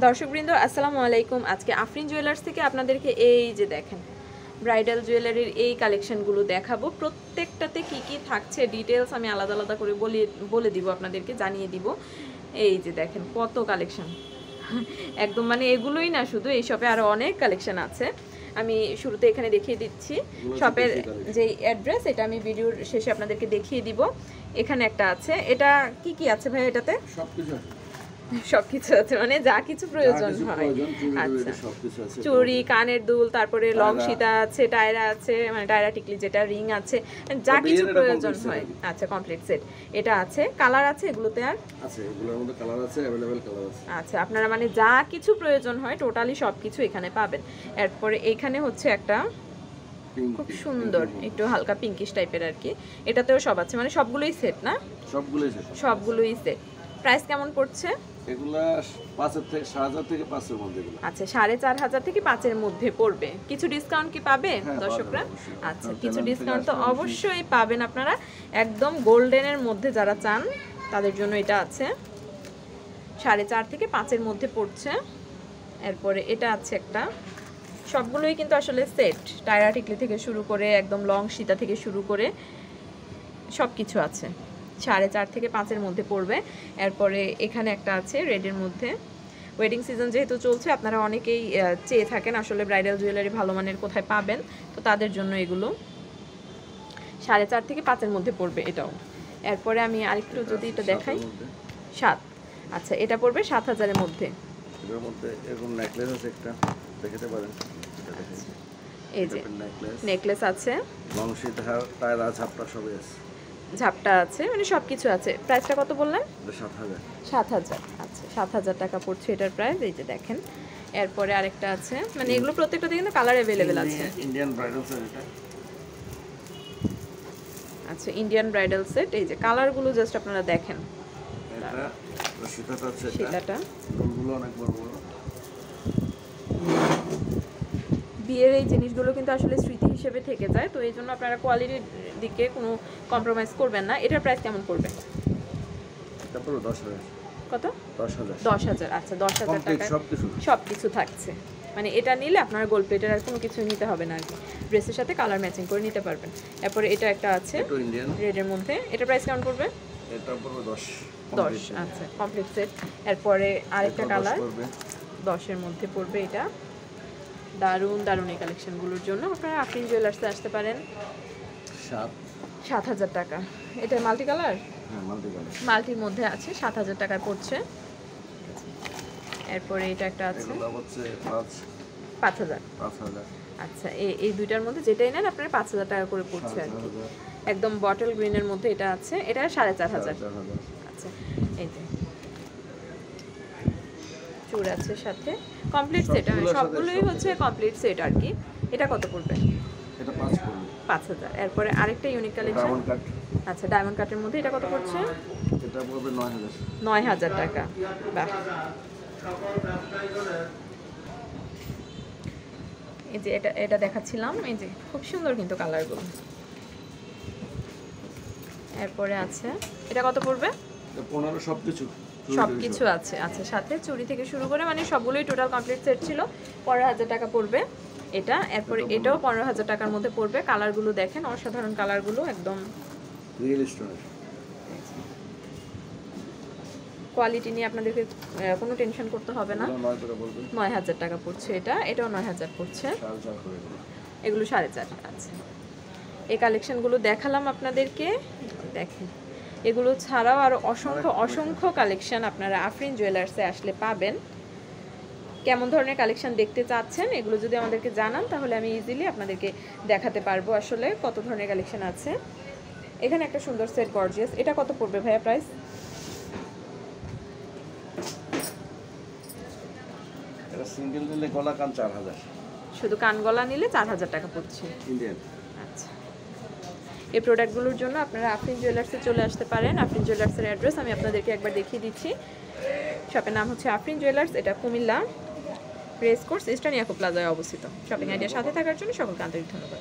দর্শকবৃন্দ আসসালামু আলাইকুম। আজকে আফরিন জুয়েলার্স থেকে আপনাদেরকে এই যে দেখেন ব্রাইডাল জুয়েলারির এই কালেকশনগুলো দেখাবো। প্রত্যেকটাতে কি কি থাকছে ডিটেলস আমি আলাদা আলাদা করে বলে দিব, আপনাদেরকে জানিয়ে দিব। এই যে দেখেন কত কালেকশন, একদম মানে এগুলোই না, শুধু এই শপে আরও অনেক কালেকশন আছে। আমি শুরুতে এখানে দেখিয়ে দিচ্ছি শপের যে অ্যাড্রেস, এটা আমি ভিডিওর শেষে আপনাদেরকে দেখিয়ে দিব। এখানে একটা আছে, এটা কি কি আছে ভাই? এটাতে সবকিছু আছে, মানে যা কিছু প্রয়োজন হয়। আচ্ছা, চুড়ি, কানের দুল, তারপরে লং সীতা আছে, টায়রা আছে, মানে টায়রা টিকলি যেটা, রিং আছে, যা কিছু প্রয়োজন হয়। আচ্ছা, কমপ্লিট সেট এটা আছে। কালার আছে এগুলোতে? আর আছে, এগুলোর মধ্যে কালার আছে, अवेलेबल কালার আছে। আচ্ছা, আপনারা মানে যা কিছু প্রয়োজন হয় টোটালি সবকিছু এখানে পাবেন। এরপরে এখানে হচ্ছে একটা খুব সুন্দর একটু হালকা পিঙ্কিশ টাইপের আর কি, এটাতেও সব আছে, মানে সবগুলোই সেট না? সবগুলোই সেট। প্রাইস কেমন পড়ছে এগুলা? 5,000 থেকে 7,000 থেকে 5,000 মধ্যে। আচ্ছা, 4,500 থেকে 5,000 মধ্যে পড়বে। কিছু ডিসকাউন্ট কি পাবে দর্শকরা? আচ্ছা, কিছু ডিসকাউন্ট তো অবশ্যই পাবেন আপনারা। একদম গোল্ডেনের মধ্যে যারা চান তাদের জন্য এটা আছে, 4,500 থেকে 5,000 মধ্যে পড়ছে। এরপরে এটা আছে একটা, সবগুলোই কিন্তু আসলে সেট, টায়রা টিকলি থেকে শুরু করে একদম লং সীতা থেকে শুরু করে সব কিছু আছে। 4,500 থেকে 5,000 মধ্যে পড়বে। এরপরে এখানে একটা আছে রেডের মধ্যে। ওয়েডিং সিজন যেহেতু চলছে, আপনারা অনেকেই চেয়ে থাকেন আসলে ব্রাইডাল জুয়েলারি ভালো মানের কোথায় পাবেন, তো তাদের জন্য এগুলো 4,500 থেকে 5,000 মধ্যে পড়বে এটাও। এরপরে আমি আরেকটু যদি এটা দেখাই, 7, আচ্ছা এটা পড়বে 7,000-এর মধ্যে। এর মধ্যে এরকম নেকলেস আছে একটা, দেখাতে পারেন। এই যে নেকলেস আছে, লং সীতা, টায়রা, ঝাপটা সবই আছে, ঝাপটা আছে, মানে সব কিছু আছে। প্রাইসটা কত বললেন? 7,000। আচ্ছা, 7,000 টাকা পড়ছে এটার প্রাইস। এই যে দেখেন। এরপরে আরেকটা আছে, মানে এগুলো প্রত্যেকটাতে কিন্তু কালার अवेलेबल আছে। ইন্ডিয়ান ব্রাইডাল সেট এটা। আচ্ছা, ইন্ডিয়ান ব্রাইডাল সেট। এই যে কালারগুলো জাস্ট আপনারা দেখেন। এটা সীতাটা আছে, এটা ফুলগুলো অনেক বড় বড়। বিয়ের এই জিনিসগুলো কিন্তু আসলে স্মৃতি হিসেবে থেকে যায়, তো এই জন্য আপনারা কোয়ালিটির দিকে কোনো কম্প্রোমাইজ করবেন না। এটার প্রাইস কেমন পড়বে? তারপর 10,000। কত? 10,000। আচ্ছা, 10,000 টাকা সব কিছু থাকছে। মানে এটা নিলে আপনারা গোল্ড প্লেটের আর কোনো কিছু নিতে হবে না আর কি, ড্রেসের সাথে কালার ম্যাচিং করে নিতে পারবেন। এরপরে এটা একটা আছে রেডের মধ্যে, এটার প্রাইস কেমন পড়বে? এটা পড়বে 10। আচ্ছা, কমপ্লিট সেট। এরপরে আরেকটা কালার 10-এর মধ্যে পড়বে। এটা দারুণ দারুণ এই কালেকশনগুলোর জন্য আপনারা আফরিন জুয়েলার্সে আসতে পারেন। 7,000 টাকা। এটা মাল্টি কালার, মাল্টির মধ্যে আছে, 7,000 টাকায় পড়ছে। এরপরে এটা একটা আছে 5,000। আচ্ছা, এই দুইটার মধ্যে যেটাই নেন আপনার 5,000 টাকা করে পড়ছে আর কি। একদম বটল গ্রিনের মধ্যে এটা আছে, এটা 4,500। আচ্ছা, এই যে চূড় আছে সাথে, কমপ্লিট সেট, সবগুলোই হচ্ছে কমপ্লিট সেট আর কি। এটা কত পড়বে? এটা 5,000। এরপরে আরেকটা ইউনিক কালেকশন, আচ্ছা ডায়মন্ড কাটের মধ্যে, এটা কত পড়ছে? এটা পড়বে 9,000 টাকা। বাহ, এই যে এটা দেখাচ্ছিলাম, এই যে খুব সুন্দর কিন্তু কালারগুলো। এরপরে আছে, এটা কত পড়বে? 15, সবকিছু আছে। আচ্ছা, সাথে চুড়ি থেকে শুরু করে মানে সবগুলোই টোটাল কমপ্লিট সেট ছিল। 15,000 টাকা পড়বে এটা। এরপরে এটাও 15,000 টাকার মধ্যে পড়বে। কালারগুলো দেখেন, অসাধারণ কালারগুলো, একদম রিয়েল স্টোনের কোয়ালিটি নিয়ে আপনাদেরকে কোনো টেনশন করতে হবে না। 9,000 টাকা পড়ছে এটা, এটাও 9,000 পড়ছে, এগুলো 4,500। আচ্ছা, এই কালেকশনগুলো দেখালাম আপনাদেরকে, দেখেন এগুলো ছাড়াও আরও অসংখ্য কালেকশন আপনারা আফরিন জুয়েলার্সে আসলে পাবেন। কেমন ধরনের কালেকশন দেখতে চাচ্ছেন এগুলো যদি আমাদেরকে জানান, তাহলে আমি ইজিলি আপনাদেরকে দেখাতে পারবো আসলে কত ধরনের কালেকশন আছে। এখানে একটা সুন্দর সেট গর্জিয়াস, এটা কত পড়বে ভাইয়া প্রাইস? এটা সিঙ্গেল নিলে গলা কান 4,000, শুধু কান গলা নিলে 4,000 টাকা পড়ছে ইন্ডিয়ান। আচ্ছা, এই প্রোডাক্টগুলোর জন্য আপনারা আফরিন জুয়েলার্সে চলে আসতে পারেন। আফরিন জুয়েলার্সের অ্যাড্রেস আমি আপনাদেরকে একবার দেখিয়ে দিচ্ছি। শপের নাম হচ্ছে আফরিন জুয়েলার্স, এটা কুমিল্লা রেস কোর্স ইস্টার্ন ইয়াকো প্লাজায় অবস্থিত। শপিং আইডিয়ার সাথে থাকার জন্য সকলকে আন্তরিক ধন্যবাদ।